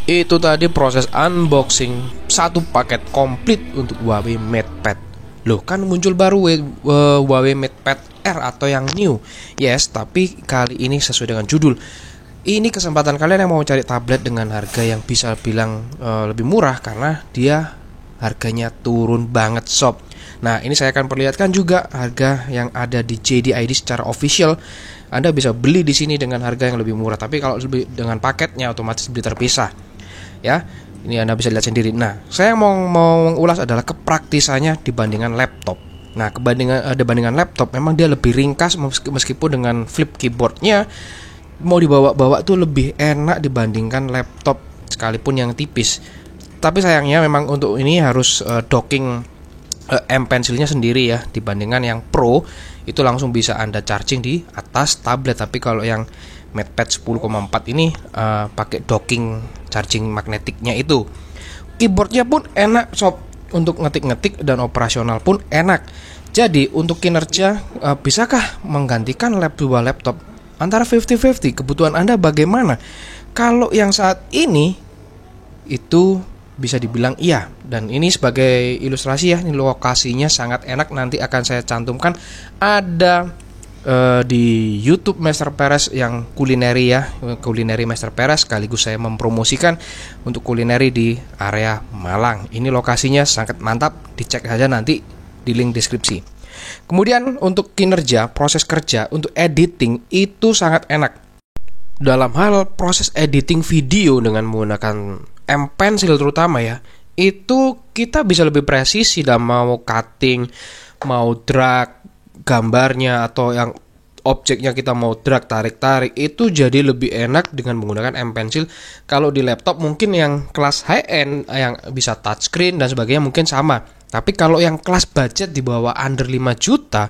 Itu tadi proses unboxing satu paket komplit untuk Huawei MatePad. Loh, kan muncul baru Huawei MatePad Air atau yang new. Yes, tapi kali ini sesuai dengan judul. Ini kesempatan kalian yang mau cari tablet dengan harga yang bisa bilang lebih murah karena dia harganya turun banget sob. Nah, ini saya akan perlihatkan juga harga yang ada di JD ID secara official. Anda bisa beli di sini dengan harga yang lebih murah, tapi kalau dengan paketnya otomatis beli terpisah. Ya, ini Anda bisa lihat sendiri. Nah, saya mau mengulas adalah kepraktisannya dibandingkan laptop. Nah, dibandingkan laptop memang dia lebih ringkas meskipun dengan flip keyboardnya mau dibawa-bawa tuh lebih enak dibandingkan laptop sekalipun yang tipis. Tapi sayangnya memang untuk ini harus docking M pensilnya sendiri ya, dibandingkan yang Pro itu langsung bisa Anda charging di atas tablet. Tapi kalau yang MatePad 10,4 ini pakai docking charging magnetiknya itu. Keyboardnya pun enak sob, untuk ngetik-ngetik dan operasional pun enak. Jadi untuk kinerja bisakah menggantikan dua laptop? Antara 50-50, kebutuhan Anda bagaimana? Kalau yang saat ini itu bisa dibilang iya. Dan ini sebagai ilustrasi ya, ini lokasinya sangat enak. Nanti akan saya cantumkan ada di YouTube Master Perez yang kulineri ya, kulineri Master Perez, sekaligus saya mempromosikan untuk kulineri di area Malang. Ini lokasinya sangat mantap, dicek saja nanti di link deskripsi. Kemudian untuk kinerja, proses kerja untuk editing itu sangat enak. Dalam hal proses editing video dengan menggunakan M Pencil terutama ya, itu kita bisa lebih presisi dalam mau cutting, mau drag gambarnya, atau yang objeknya kita mau drag tarik-tarik, itu jadi lebih enak dengan menggunakan M Pencil. Kalau di laptop mungkin yang kelas high end yang bisa touchscreen dan sebagainya mungkin sama. Tapi kalau yang kelas budget di bawah under 5 juta,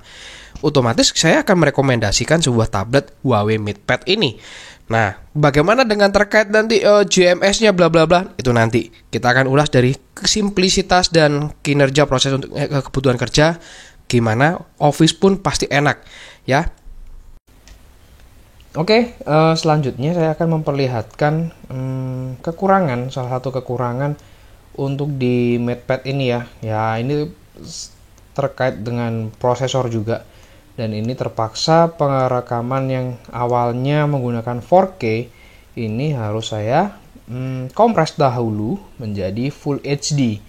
otomatis saya akan merekomendasikan sebuah tablet Huawei MatePad ini. Nah, bagaimana dengan terkait nanti GMS-nya bla bla bla, itu nanti kita akan ulas dari simplisitas dan kinerja proses untuk kebutuhan kerja. Gimana Office pun pasti enak ya. Oke, selanjutnya saya akan memperlihatkan kekurangan, salah satu kekurangan untuk di MatePad ini ya. Ya, ini terkait dengan prosesor juga. Dan ini terpaksa pengerekaman yang awalnya menggunakan 4K ini harus saya kompres dahulu menjadi Full HD.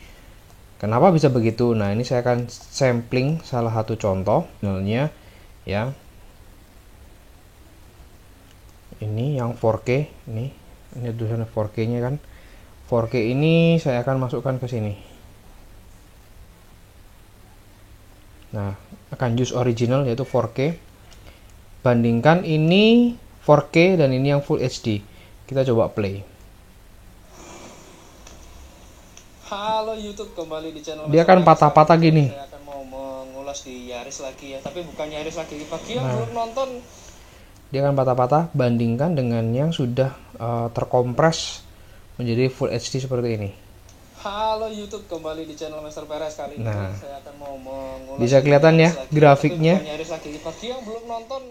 Kenapa bisa begitu? Nah, ini saya akan sampling salah satu contoh channelnya ya. Ini yang 4K, ini tulisannya 4K-nya kan. 4K ini saya akan masukkan ke sini. Nah, akan use original yaitu 4K. Bandingkan ini 4K dan ini yang Full HD. Kita coba play. Halo YouTube, kembali di channel. Dia akan patah-patah gini. Saya akan mau mengulas di Yaris lagi ya, tapi bukan Yaris lagi. Bagi yang belum nonton, dia akan patah-patah. Bandingkan dengan yang sudah terkompres menjadi Full HD seperti ini. halo YouTube, kembali di channel Master Perez. Kali ini saya akan mau mengulas. Bisa kelihatan ya grafiknya. Tapi bukan Yaris lagi. Bagi yang belum nonton.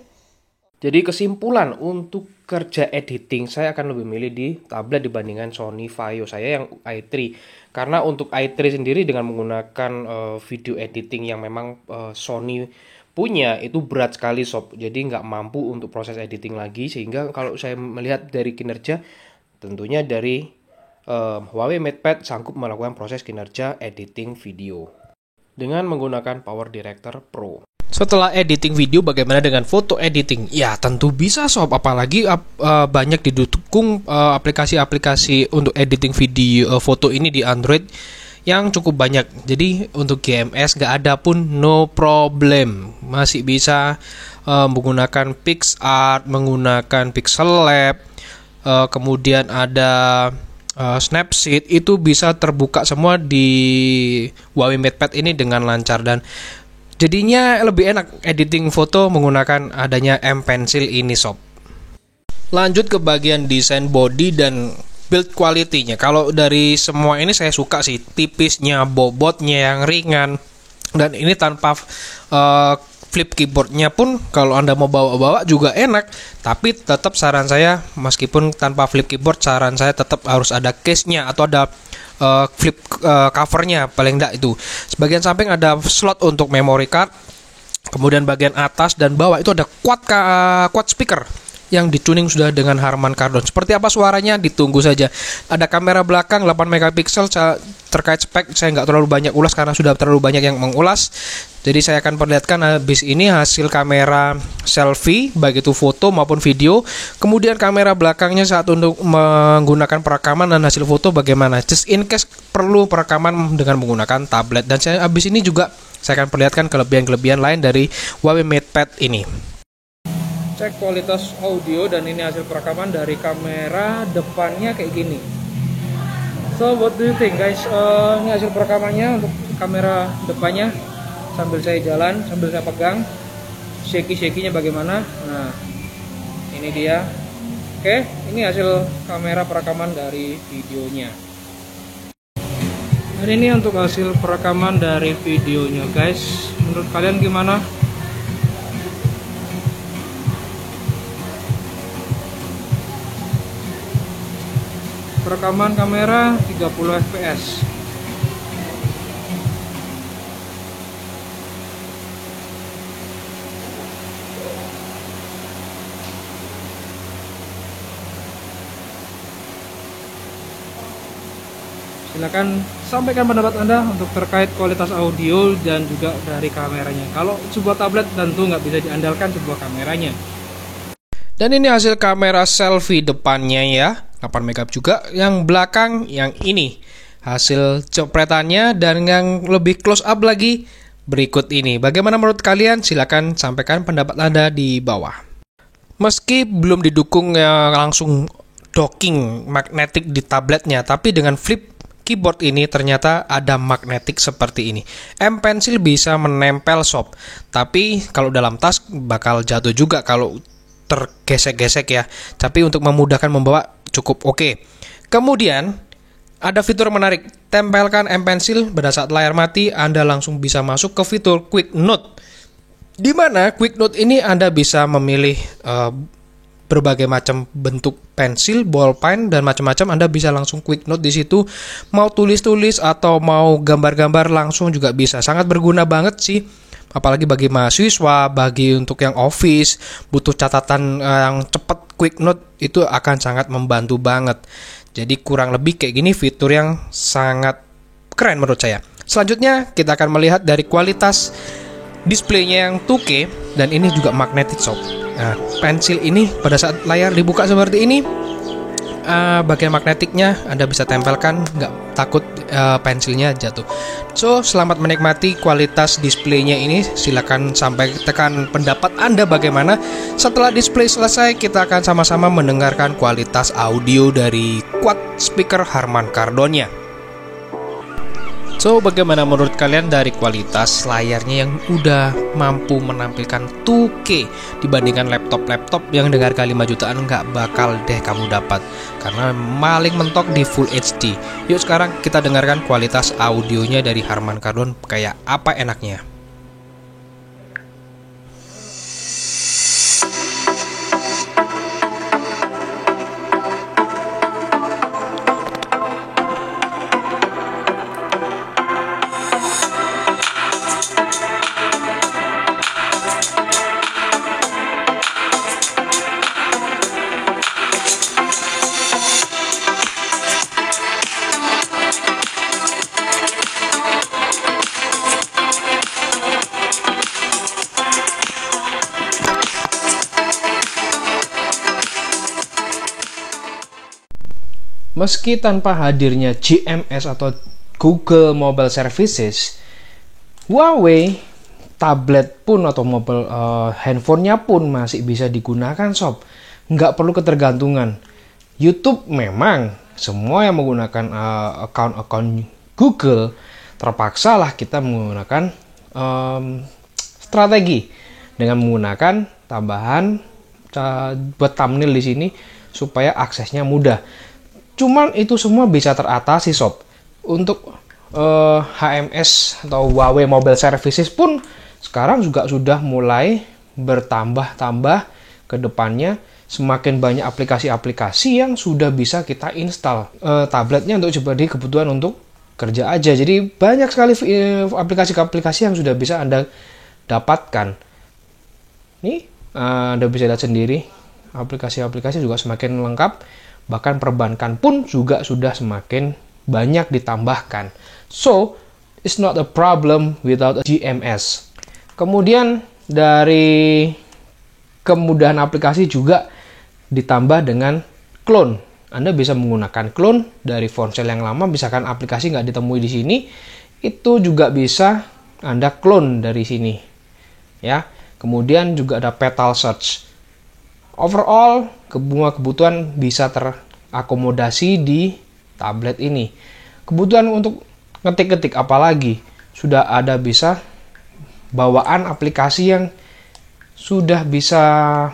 Jadi kesimpulan untuk kerja editing saya akan lebih milih di tablet dibandingkan Sony Vaio saya yang i3. Karena untuk i3 sendiri dengan menggunakan video editing yang memang Sony punya itu berat sekali sob. Jadi nggak mampu untuk proses editing lagi, sehingga kalau saya melihat dari kinerja tentunya dari Huawei MatePad sanggup melakukan proses kinerja editing video dengan menggunakan Power Director Pro. Setelah editing video, bagaimana dengan foto editing? Ya tentu bisa sob, apalagi banyak didukung aplikasi-aplikasi untuk editing video foto ini di Android yang cukup banyak. Jadi untuk GMS nggak ada pun no problem, masih bisa menggunakan PixArt, menggunakan Pixel Lab, kemudian ada Snapseed, itu bisa terbuka semua di Huawei MatePad ini dengan lancar dan jadinya lebih enak editing foto menggunakan adanya M Pencil ini sob. Lanjut ke bagian desain body dan build quality-nya. Kalau dari semua ini saya suka sih tipisnya, bobotnya yang ringan, dan ini tanpa flip keyboardnya pun kalau Anda mau bawa-bawa juga enak. Tapi tetap saran saya, meskipun tanpa flip keyboard, saran saya tetap harus ada case-nya atau ada flip covernya paling enggak itu. Sebagian samping ada slot untuk memory card. Kemudian bagian atas dan bawah itu ada quad speaker yang dituning sudah dengan Harman Kardon. Seperti apa suaranya? Ditunggu saja. Ada kamera belakang 8 megapiksel. Terkait spek saya nggak terlalu banyak ulas karena sudah terlalu banyak yang mengulas. Jadi saya akan perlihatkan habis ini hasil kamera selfie, baik itu foto maupun video. Kemudian kamera belakangnya saat untuk menggunakan perekaman dan hasil foto bagaimana. Just in case perlu perekaman dengan menggunakan tablet. Dan saya habis ini juga saya akan perlihatkan kelebihan-kelebihan lain dari Huawei MatePad ini. Cek kualitas audio dan ini hasil perekaman dari kamera depannya kayak gini. So what do you think guys? Ini hasil perekamannya untuk kamera depannya. Sambil saya jalan, sambil saya pegang, shaky-shaky-nya bagaimana. Nah, ini dia. Oke, ini hasil kamera perekaman dari videonya. Dan ini untuk hasil perekaman dari videonya guys. Menurut kalian gimana? Perekaman kamera 30 fps. Silakan sampaikan pendapat Anda untuk terkait kualitas audio dan juga dari kameranya. Kalau sebuah tablet tentu nggak bisa diandalkan sebuah kameranya. Dan ini hasil kamera selfie depannya ya, 8 megap juga. Yang belakang yang ini hasil copretannya, dan yang lebih close up lagi berikut ini. Bagaimana menurut kalian? Silakan sampaikan pendapat Anda di bawah. Meski belum didukung langsung docking magnetik di tabletnya, tapi dengan flip keyboard ini ternyata ada magnetik seperti ini. M Pencil bisa menempel sob, tapi kalau dalam tas bakal jatuh juga kalau tergesek-gesek ya. Tapi untuk memudahkan membawa cukup oke. Kemudian ada fitur menarik, tempelkan M Pencil pada saat layar mati, Anda langsung bisa masuk ke fitur Quick Note. Di mana Quick Note ini Anda bisa memilih berbagai macam bentuk pensil, ballpen dan macam-macam. Anda bisa langsung Quick Note di situ. Mau tulis-tulis atau mau gambar-gambar langsung juga bisa. Sangat berguna banget sih. Apalagi bagi mahasiswa, bagi untuk yang office, butuh catatan yang cepat, quick note, itu akan sangat membantu banget. Jadi kurang lebih kayak gini fitur yang sangat keren menurut saya. Selanjutnya kita akan melihat dari kualitas displaynya yang 2K, dan ini juga magnetic sob. Nah, pensil ini pada saat layar dibuka seperti ini, bagian magnetiknya Anda bisa tempelkan, nggak takut pensilnya jatuh. So, selamat menikmati kualitas displaynya ini. Silakan sampai tekan pendapat Anda bagaimana. Setelah display selesai, kita akan sama-sama mendengarkan kualitas audio dari quad speaker Harman Kardon-nya. So, bagaimana menurut kalian dari kualitas layarnya yang udah mampu menampilkan 2K dibandingkan laptop-laptop yang dengan harga 5 jutaan nggak bakal deh kamu dapat, karena paling mentok di Full HD. Yuk sekarang kita dengarkan kualitas audionya dari Harman Kardon kayak apa enaknya. Meski tanpa hadirnya GMS atau Google Mobile Services, Huawei tablet pun atau mobile handphonenya pun masih bisa digunakan sob. Nggak perlu ketergantungan. YouTube memang semua yang menggunakan account Google terpaksa lah kita menggunakan strategi dengan menggunakan tambahan buat thumbnail di sini supaya aksesnya mudah. Cuman itu semua bisa teratasi sob. Untuk HMS atau Huawei Mobile Services pun sekarang juga sudah mulai bertambah-tambah ke depannya. Semakin banyak aplikasi-aplikasi yang sudah bisa kita install. Tabletnya untuk sebagai kebutuhan untuk kerja aja. Jadi banyak sekali aplikasi-aplikasi yang sudah bisa Anda dapatkan. Nih, Anda bisa lihat sendiri. Aplikasi-aplikasi juga semakin lengkap. Bahkan perbankan pun juga sudah semakin banyak ditambahkan. So, it's not a problem without a GMS. Kemudian dari kemudahan aplikasi juga ditambah dengan clone. Anda bisa menggunakan clone dari ponsel yang lama, misalkan aplikasi nggak ditemui di sini, itu juga bisa Anda clone dari sini. Ya. Kemudian juga ada petal search. Overall, semua kebutuhan bisa terakomodasi di tablet ini. Kebutuhan untuk ngetik-ngetik apalagi sudah ada, bisa bawaan aplikasi yang sudah bisa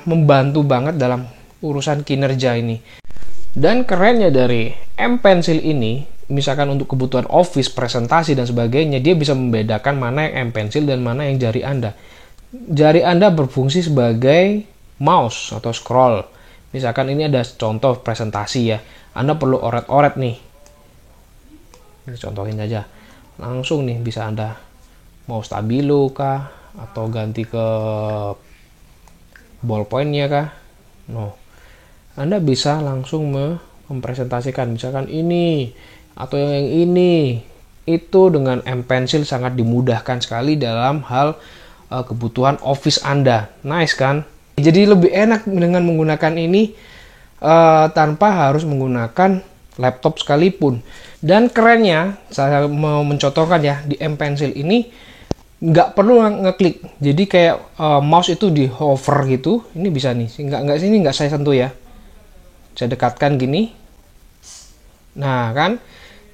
membantu banget dalam urusan kinerja ini. Dan kerennya dari M Pencil ini, misalkan untuk kebutuhan office, presentasi dan sebagainya, dia bisa membedakan mana yang M Pencil dan mana yang jari Anda. Jari Anda berfungsi sebagai mouse atau scroll. Misalkan ini ada contoh presentasi ya, Anda perlu oret-oret nih. Ini contohin aja. Langsung nih bisa Anda mau stabilo kah, atau ganti ke ballpointnya kah. No. Anda bisa langsung mempresentasikan misalkan ini atau yang ini. Itu dengan M Pencil sangat dimudahkan sekali dalam hal kebutuhan office Anda. Nice kan? Jadi lebih enak dengan menggunakan ini tanpa harus menggunakan laptop sekalipun. Dan kerennya, saya mau mencontohkan ya, di M Pencil ini nggak perlu ngeklik. Jadi kayak mouse itu di hover gitu. Ini bisa nih, nggak saya sentuh ya. Saya dekatkan gini. Nah kan,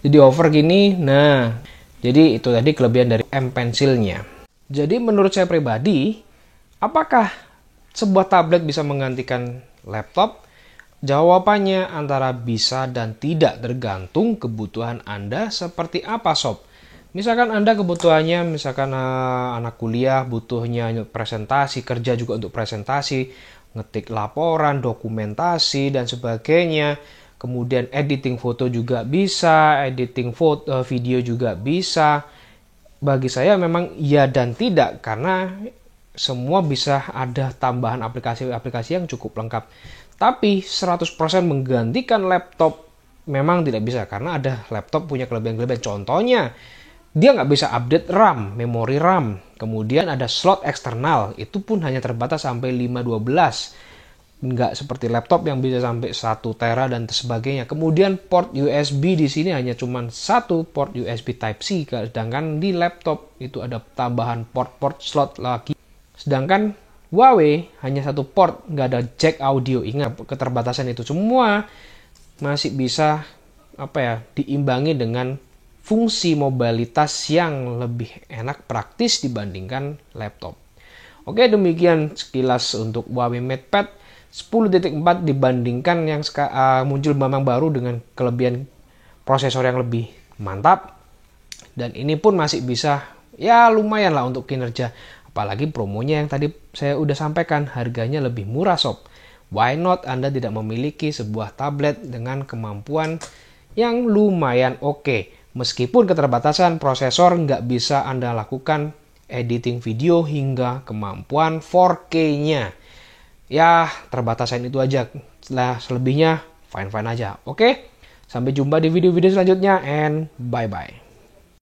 jadi hover gini. Nah, jadi itu tadi kelebihan dari M Pencilnya. Jadi menurut saya pribadi, apakah sebuah tablet bisa menggantikan laptop? Jawabannya antara bisa dan tidak, tergantung kebutuhan Anda seperti apa sob. Misalkan Anda kebutuhannya, misalkan anak kuliah butuhnya presentasi, kerja juga untuk presentasi, ngetik laporan, dokumentasi dan sebagainya. Kemudian editing foto juga bisa, editing foto, video juga bisa. bagi saya memang iya dan tidak, karena semua bisa ada tambahan aplikasi-aplikasi yang cukup lengkap. Tapi 100% menggantikan laptop memang tidak bisa, karena ada laptop punya kelebihan-kelebihan. Contohnya, dia nggak bisa update RAM, memori RAM. Kemudian ada slot eksternal, itu pun hanya terbatas sampai 512. Nggak seperti laptop yang bisa sampai 1 tera dan sebagainya. Kemudian port USB di sini hanya cuma satu port USB Type-C, sedangkan di laptop itu ada tambahan port slot lagi. Sedangkan Huawei hanya satu port, nggak ada jack audio. Ingat, keterbatasan itu semua masih bisa diimbangi dengan fungsi mobilitas yang lebih enak, praktis dibandingkan laptop. Oke, demikian sekilas untuk Huawei MatePad 10.4 dibandingkan yang muncul memang baru dengan kelebihan prosesor yang lebih mantap. Dan ini pun masih bisa ya lumayan lah untuk kinerja. Apalagi promonya yang tadi saya udah sampaikan, harganya lebih murah sob. Why not Anda tidak memiliki sebuah tablet dengan kemampuan yang lumayan oke. Meskipun keterbatasan prosesor nggak bisa Anda lakukan editing video hingga kemampuan 4K-nya. Ya, terbatasan itu aja. Setelah selebihnya, fine-fine aja. Oke? Sampai jumpa di video-video selanjutnya, and bye-bye.